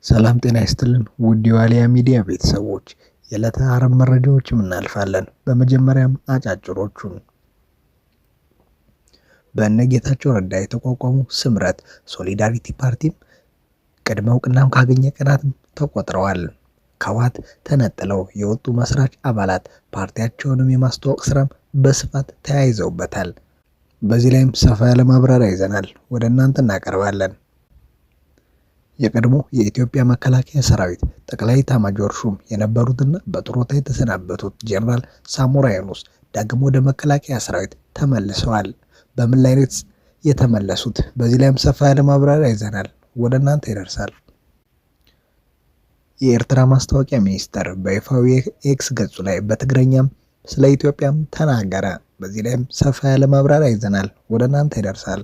ሰላም ጤና ይስጥልን ውድ የዋልያ ሚዲያ ቤተሰቦች የዕለተ ዓርብ መረጃዎችን እናልፋለን። በመጀመሪያም አጫጭሮቹን በእነ ጌታቸው ረዳ የተቋቋሙ ስምረት ሶሊዳሪቲ ፓርቲም ቅድመ እውቅናም ካገኘ ቀናትም ተቆጥረዋል። ከህወሓት ተነጥለው የወጡ መስራች አባላት ፓርቲያቸውንም የማስተዋወቅ ስራም በስፋት ተያይዘውበታል። በዚህ ላይም ሰፋ ያለ ማብራሪያ ይዘናል ወደ እናንተ እናቀርባለን። የቀድሞ የኢትዮጵያ መከላከያ ሰራዊት ጠቅላይ ኤታማዦር ሹም የነበሩትና በጡረታ የተሰናበቱት ጄኔራል ሳሞራ የኑስ ዳግም ወደ መከላከያ ሰራዊት ተመልሰዋል። በምን ላይ ነው የተመለሱት? በዚህ ላይም ሰፋ ያለ ማብራሪያ ይዘናል ወደ እናንተ ይደርሳል። የኤርትራ ማስታወቂያ ሚኒስቴር በይፋዊ ኤክስ ገጹ ላይ በትግረኛም ስለ ኢትዮጵያም ተናገረ። በዚህ ላይም ሰፋ ያለ ማብራሪያ ይዘናል ወደ እናንተ ይደርሳል።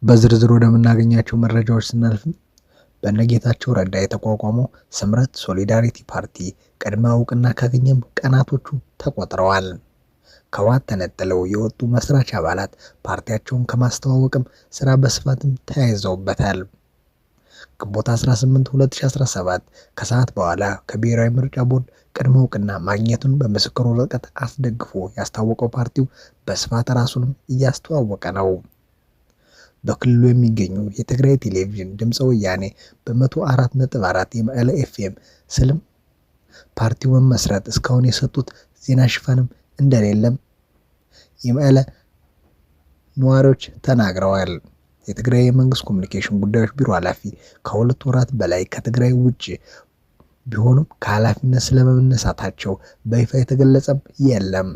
በዝርዝር ወደምናገኛቸው መረጃዎች ስናልፍ በእነ ጌታቸው ረዳ የተቋቋመው ስምረት ሶሊዳሪቲ ፓርቲ ቅድመ እውቅና ካገኘም ቀናቶቹ ተቆጥረዋል። ከህወሓት ተነጥለው የወጡ መስራች አባላት ፓርቲያቸውን ከማስተዋወቅም ስራ በስፋትም ተያይዘውበታል። ግንቦት 18 2017 ከሰዓት በኋላ ከብሔራዊ ምርጫ ቦርድ ቅድመ እውቅና ማግኘቱን በምስክር ወረቀት አስደግፎ ያስታወቀው ፓርቲው በስፋት ራሱንም እያስተዋወቀ ነው። በክልሉ የሚገኙ የትግራይ ቴሌቪዥን ድምፀ ወያኔ በ104.4 የመቀለ ኤፍኤም ስልም ፓርቲው መመስረት እስካሁን የሰጡት ዜና ሽፋንም እንደሌለም የመቀለ ነዋሪዎች ተናግረዋል። የትግራይ የመንግስት ኮሚኒኬሽን ጉዳዮች ቢሮ ኃላፊ ከሁለት ወራት በላይ ከትግራይ ውጭ ቢሆኑም ከኃላፊነት ስለመነሳታቸው በይፋ የተገለጸም የለም።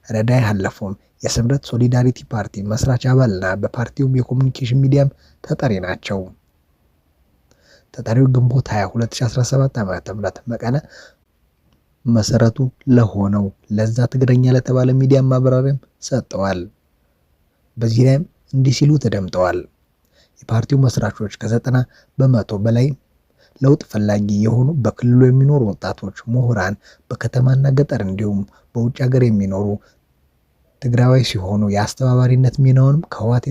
ረዳይ ሀለፎም የስምረት ሶሊዳሪቲ ፓርቲ መስራች አባልና በፓርቲውም የኮሚኒኬሽን ሚዲያም ተጠሪ ናቸው። ተጠሪው ግንቦት 20 2017 ዓ.ም መቀለ መሰረቱ ለሆነው ለዛ ትግረኛ ለተባለ ሚዲያ ማብራሪያም ሰጥተዋል። በዚህ ላይም እንዲህ ሲሉ ተደምጠዋል። የፓርቲው መስራቾች ከ90% በላይ ለውጥ ፈላጊ የሆኑ በክልሉ የሚኖሩ ወጣቶች፣ ምሁራን፣ በከተማና ገጠር እንዲሁም በውጭ ሀገር የሚኖሩ ትግራዋይ ሲሆኑ የአስተባባሪነት ሚናውንም ከህወሓት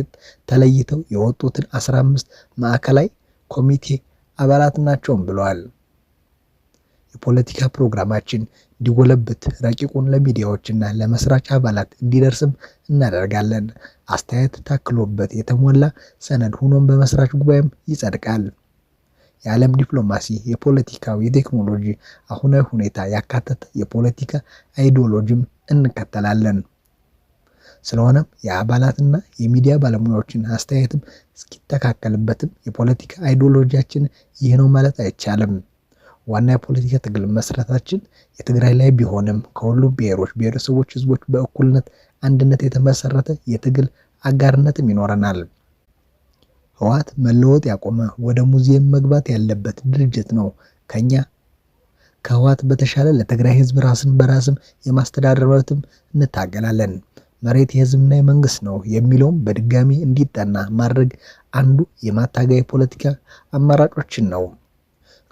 ተለይተው የወጡትን 15 ማዕከላዊ ኮሚቴ አባላት ናቸውም ብለዋል። የፖለቲካ ፕሮግራማችን እንዲጎለብት ረቂቁን ለሚዲያዎችና ለመስራች አባላት እንዲደርስም እናደርጋለን። አስተያየት ታክሎበት የተሞላ ሰነድ ሆኖም በመስራች ጉባኤም ይጸድቃል። የዓለም ዲፕሎማሲ፣ የፖለቲካዊ፣ የቴክኖሎጂ አሁናዊ ሁኔታ ያካተተ የፖለቲካ አይዲዮሎጂም እንከተላለን። ስለሆነም የአባላትና የሚዲያ ባለሙያዎችን አስተያየትም እስኪተካከልበትም የፖለቲካ አይዲዮሎጂያችን ይህ ነው ማለት አይቻልም። ዋና የፖለቲካ ትግል መሰረታችን የትግራይ ላይ ቢሆንም ከሁሉም ብሔሮች፣ ብሔረሰቦች፣ ህዝቦች በእኩልነት አንድነት የተመሰረተ የትግል አጋርነትም ይኖረናል። ህወሓት መለወጥ ያቆመ ወደ ሙዚየም መግባት ያለበት ድርጅት ነው። ከህወሓት በተሻለ ለትግራይ ህዝብ ራስን በራስም የማስተዳደር መብትም እንታገላለን። መሬት የህዝብና የመንግስት ነው የሚለውም በድጋሚ እንዲጠና ማድረግ አንዱ የማታገያ ፖለቲካ አማራጮችን ነው።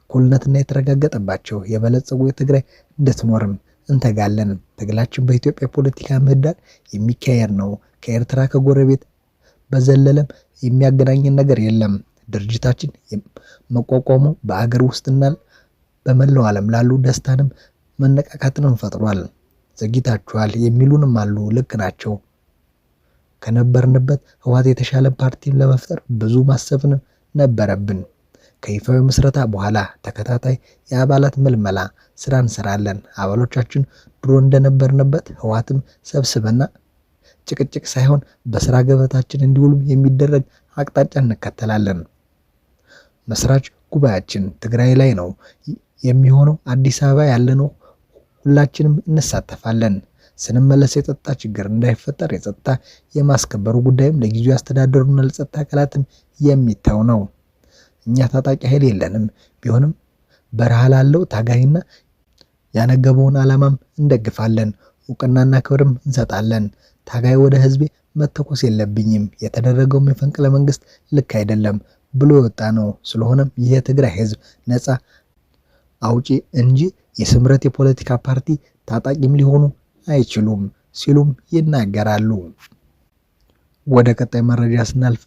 እኩልነትና የተረጋገጠባቸው የበለጸጉ የትግራይ እንድትኖርም እንተጋለን። ትግላችን በኢትዮጵያ ፖለቲካ ምህዳር የሚካሄድ ነው። ከኤርትራ ከጎረቤት በዘለለም የሚያገናኝን ነገር የለም። ድርጅታችን መቋቋሙ በአገር ውስጥና በመላው ዓለም ላሉ ደስታንም መነቃቃትንም ፈጥሯል። ዘግይታችኋል የሚሉንም አሉ። ልክ ናቸው። ከነበርንበት ህወሓት የተሻለ ፓርቲን ለመፍጠር ብዙ ማሰብን ነበረብን። ከይፋዊ ምስረታ በኋላ ተከታታይ የአባላት ምልመላ ስራ እንሰራለን። አባሎቻችን ድሮ እንደነበርንበት ህወሓትም ሰብስበና ጭቅጭቅ ሳይሆን በስራ ገበታችን እንዲውሉ የሚደረግ አቅጣጫ እንከተላለን። መስራች ጉባኤያችን ትግራይ ላይ ነው የሚሆነው። አዲስ አበባ ያለነው ሁላችንም እንሳተፋለን። ስንመለስ የጸጥታ ችግር እንዳይፈጠር የጸጥታ የማስከበሩ ጉዳይም ለጊዜው ያስተዳደሩና ለጸጥታ አካላትም የሚተው ነው። እኛ ታጣቂ ኃይል የለንም። ቢሆንም በረሃ ላለው ታጋይና ያነገበውን ዓላማም እንደግፋለን። እውቅናና ክብርም እንሰጣለን። ታጋይ ወደ ህዝቤ መተኮስ የለብኝም፣ የተደረገው መፈንቅለ መንግስት ልክ አይደለም ብሎ የወጣ ነው። ስለሆነም ይህ የትግራይ ህዝብ ነፃ አውጪ እንጂ የስምረት የፖለቲካ ፓርቲ ታጣቂም ሊሆኑ አይችሉም ሲሉም ይናገራሉ። ወደ ቀጣይ መረጃ ስናልፍ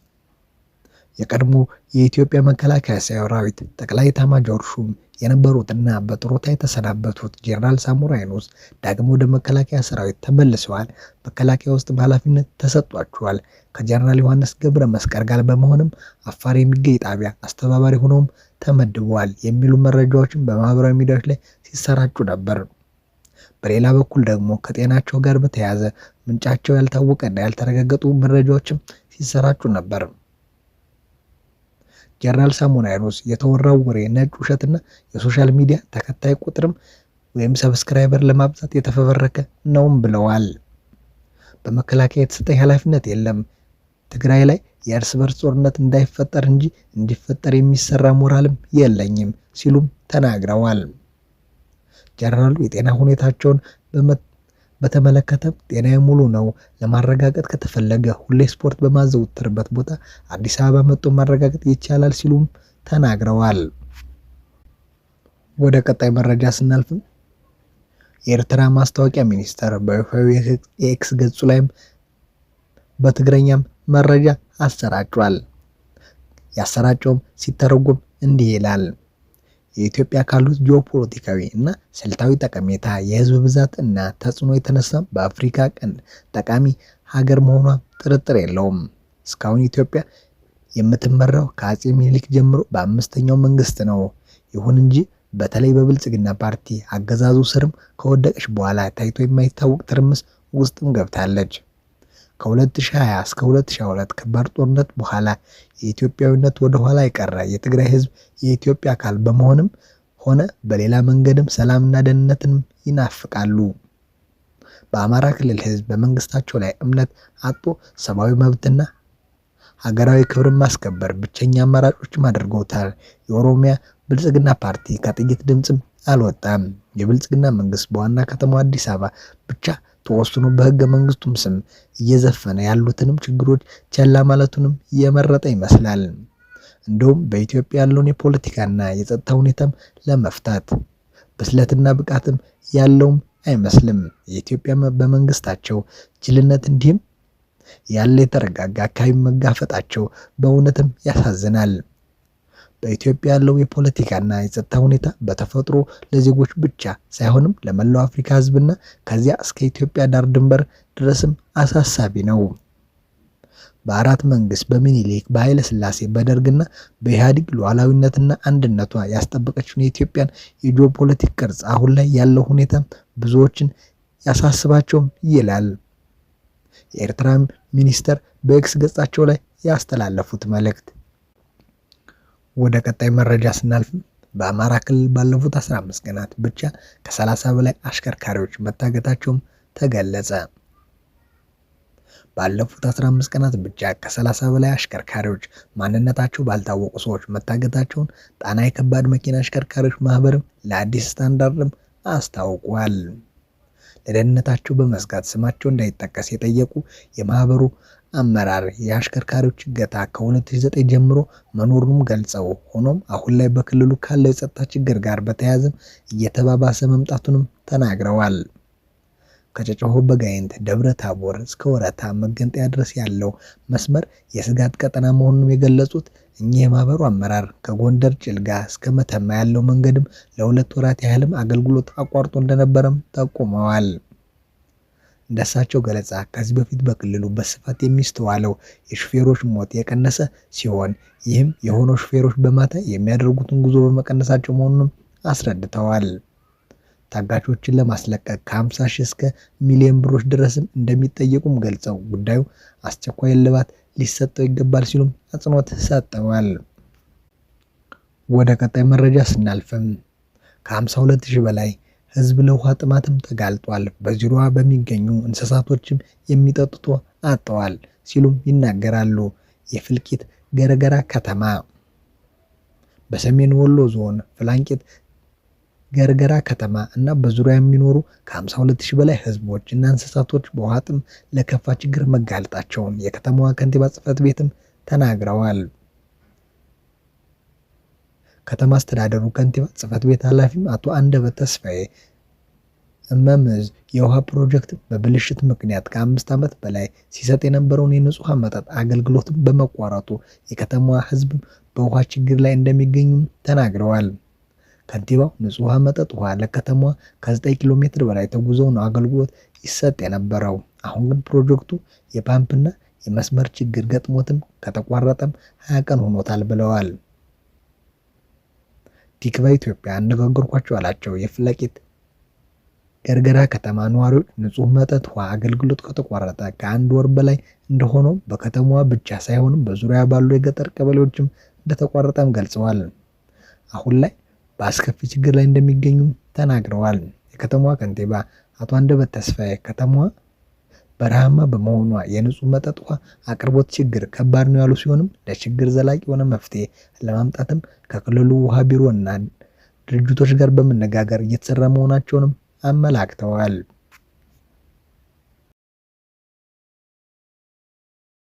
የቀድሞ የኢትዮጵያ መከላከያ ሰራዊት ጠቅላይ ኤታማዦር ሹም የነበሩትና በጡረታ የተሰናበቱት ጄኔራል ሳሞራ የኑስ ዳግም ወደ መከላከያ ሰራዊት ተመልሰዋል። መከላከያ ውስጥ ኃላፊነት ተሰጥቷቸዋል። ከጄኔራል ዮሐንስ ገብረ መስቀል ጋር በመሆንም አፋር የሚገኝ ጣቢያ አስተባባሪ ሆነውም ተመድበዋል የሚሉ መረጃዎችን በማህበራዊ ሚዲያዎች ላይ ሲሰራጩ ነበር። በሌላ በኩል ደግሞ ከጤናቸው ጋር በተያያዘ ምንጫቸው ያልታወቀና ያልተረጋገጡ መረጃዎችም ሲሰራጩ ነበር። ጄኔራል ሳሞራ የኑስ የተወራው ወሬ ነጭ ውሸትና የሶሻል ሚዲያ ተከታይ ቁጥርም ወይም ሰብስክራይበር ለማብዛት የተፈበረከ ነውም ብለዋል። በመከላከያ የተሰጠኝ ኃላፊነት የለም፣ ትግራይ ላይ የእርስ በርስ ጦርነት እንዳይፈጠር እንጂ እንዲፈጠር የሚሰራ ሞራልም የለኝም ሲሉም ተናግረዋል። ጄኔራሉ የጤና ሁኔታቸውን በተመለከተ ጤናዬ ሙሉ ነው፣ ለማረጋገጥ ከተፈለገ ሁሌ ስፖርት በማዘውተርበት ቦታ አዲስ አበባ መጥቶ ማረጋገጥ ይቻላል ሲሉም ተናግረዋል። ወደ ቀጣይ መረጃ ስናልፍም የኤርትራ ማስታወቂያ ሚኒስቴር በይፋዊ የኤክስ ገጹ ላይም በትግረኛም መረጃ አሰራጯል። ያሰራጨውም ሲተረጎም እንዲህ ይላል። የኢትዮጵያ ካሉት ጂኦፖለቲካዊ እና ስልታዊ ጠቀሜታ የህዝብ ብዛት እና ተጽዕኖ የተነሳ በአፍሪካ ቀንድ ጠቃሚ ሀገር መሆኗ ጥርጥር የለውም። እስካሁን ኢትዮጵያ የምትመራው ከአጼ ሚኒሊክ ጀምሮ በአምስተኛው መንግስት ነው። ይሁን እንጂ በተለይ በብልጽግና ፓርቲ አገዛዙ ስርም ከወደቀች በኋላ ታይቶ የማይታወቅ ትርምስ ውስጥም ገብታለች። ከ2020 እስከ 2022 ከባድ ጦርነት በኋላ የኢትዮጵያዊነት ወደ ኋላ የቀረ የትግራይ ህዝብ የኢትዮጵያ አካል በመሆንም ሆነ በሌላ መንገድም ሰላምና ደህንነትን ይናፍቃሉ። በአማራ ክልል ህዝብ በመንግስታቸው ላይ እምነት አጥቶ ሰብአዊ መብትና ሀገራዊ ክብርን ማስከበር ብቸኛ አማራጮችም አድርገውታል። የኦሮሚያ ብልጽግና ፓርቲ ከጥቂት ድምፅም አልወጣም። የብልጽግና መንግስት በዋና ከተማው አዲስ አበባ ብቻ ተወስኖ በህገ መንግስቱም ስም እየዘፈነ ያሉትንም ችግሮች ቸላ ማለቱንም የመረጠ ይመስላል። እንደውም በኢትዮጵያ ያለውን የፖለቲካና የጸጥታ ሁኔታም ለመፍታት ብስለትና ብቃትም ያለውም አይመስልም። የኢትዮጵያ በመንግስታቸው ጅልነት እንዲህም ያለ የተረጋጋ አካባቢ መጋፈጣቸው በእውነትም ያሳዝናል። በኢትዮጵያ ያለው የፖለቲካና የጸጥታ ሁኔታ በተፈጥሮ ለዜጎች ብቻ ሳይሆንም ለመላው አፍሪካ ህዝብና ከዚያ እስከ ኢትዮጵያ ዳር ድንበር ድረስም አሳሳቢ ነው። በአራት መንግስት በሚኒሊክ፣ በኃይለ ሥላሴ፣ በደርግና በኢህአዴግ ሉዓላዊነትና አንድነቷ ያስጠበቀችውን የኢትዮጵያን የጂኦፖለቲክ ቅርጽ አሁን ላይ ያለው ሁኔታ ብዙዎችን ያሳስባቸውም ይላል የኤርትራ ሚኒስተር በኤክስ ገጻቸው ላይ ያስተላለፉት መልእክት። ወደ ቀጣይ መረጃ ስናልፍ በአማራ ክልል ባለፉት 15 ቀናት ብቻ ከ30 በላይ አሽከርካሪዎች መታገታቸውም ተገለጸ። ባለፉት 15 ቀናት ብቻ ከ30 በላይ አሽከርካሪዎች ማንነታቸው ባልታወቁ ሰዎች መታገታቸውን ጣና የከባድ መኪና አሽከርካሪዎች ማህበርም ለአዲስ ስታንዳርድም አስታውቋል። ለደህንነታቸው በመስጋት ስማቸው እንዳይጠቀስ የጠየቁ የማህበሩ አመራር የአሽከርካሪዎች እገታ ከ2009 ጀምሮ መኖሩንም ገልጸው ሆኖም አሁን ላይ በክልሉ ካለው የጸጥታ ችግር ጋር በተያያዘ እየተባባሰ መምጣቱንም ተናግረዋል። ከጨጨሆ በጋይንት ደብረ ታቦር እስከ ወረታ መገንጠያ ድረስ ያለው መስመር የስጋት ቀጠና መሆኑንም የገለጹት እኚህ የማህበሩ አመራር ከጎንደር ጭልጋ እስከ መተማ ያለው መንገድም ለ2 ወራት ያህልም አገልግሎት አቋርጦ እንደነበረም ጠቁመዋል። እንደሳቸው ገለጻ ከዚህ በፊት በክልሉ በስፋት የሚስተዋለው የሹፌሮች ሞት የቀነሰ ሲሆን ይህም የሆነው ሹፌሮች በማታ የሚያደርጉትን ጉዞ በመቀነሳቸው መሆኑንም አስረድተዋል። ታጋቾችን ለማስለቀቅ ከ50 ሺህ እስከ ሚሊዮን ብሮች ድረስም እንደሚጠየቁም ገልጸው ጉዳዩ አስቸኳይ እልባት ሊሰጠው ይገባል ሲሉም አጽንኦት ሰጥተዋል። ወደ ቀጣይ መረጃ ስናልፍም ከ52 ሺህ በላይ ህዝብ ለውሃ ጥማትም ተጋልጧል። በዙሪያዋ በሚገኙ እንስሳቶችም የሚጠጡት አጥተዋል ሲሉም ይናገራሉ። የፍልቂት ገረገራ ከተማ በሰሜን ወሎ ዞን ፍላንቂት ገርገራ ከተማ እና በዙሪያ የሚኖሩ ከ52 ሺህ በላይ ህዝቦች እና እንስሳቶች በውሃ ጥም ለከፋ ችግር መጋለጣቸውን የከተማዋ ከንቲባ ጽሕፈት ቤትም ተናግረዋል። ከተማ አስተዳደሩ ከንቲባ ጽሕፈት ቤት ኃላፊም አቶ አንደበት ተስፋዬ እመምዝ የውሃ ፕሮጀክት በብልሽት ምክንያት ከ5 ዓመት በላይ ሲሰጥ የነበረውን የንጹህ መጠጥ አገልግሎትን በመቋረጡ የከተማዋ ሕዝብ በውሃ ችግር ላይ እንደሚገኙ ተናግረዋል። ከንቲባው ንጹህ መጠጥ ውሃ ለከተማዋ ከ9 ኪሎ ሜትር በላይ ተጉዘው ነው አገልግሎት ይሰጥ የነበረው። አሁን ግን ፕሮጀክቱ የፓምፕና የመስመር ችግር ገጥሞትም ከተቋረጠም 20 ቀን ሆኖታል ብለዋል። ቲክቫ ኢትዮጵያ አነጋገርኳቸው ያላቸው የፍለቂት ገርገራ ከተማ ነዋሪዎች ንጹህ መጠጥ ውሃ አገልግሎት ከተቋረጠ ከ1 ወር በላይ እንደሆነው በከተማዋ ብቻ ሳይሆን በዙሪያ ባሉ የገጠር ቀበሌዎችም እንደተቋረጠም ገልጸዋል። አሁን ላይ በአስከፊ ችግር ላይ እንደሚገኙ ተናግረዋል። የከተማዋ ከንቲባ አቶ አንደበት ተስፋዬ ከተማዋ በረሃማ በመሆኗ የንጹህ መጠጥ ውሃ አቅርቦት ችግር ከባድ ነው ያሉ ሲሆንም ለችግር ዘላቂ የሆነ መፍትሄ ለማምጣትም ከክልሉ ውሃ ቢሮ እና ድርጅቶች ጋር በመነጋገር እየተሰራ መሆናቸውንም አመላክተዋል።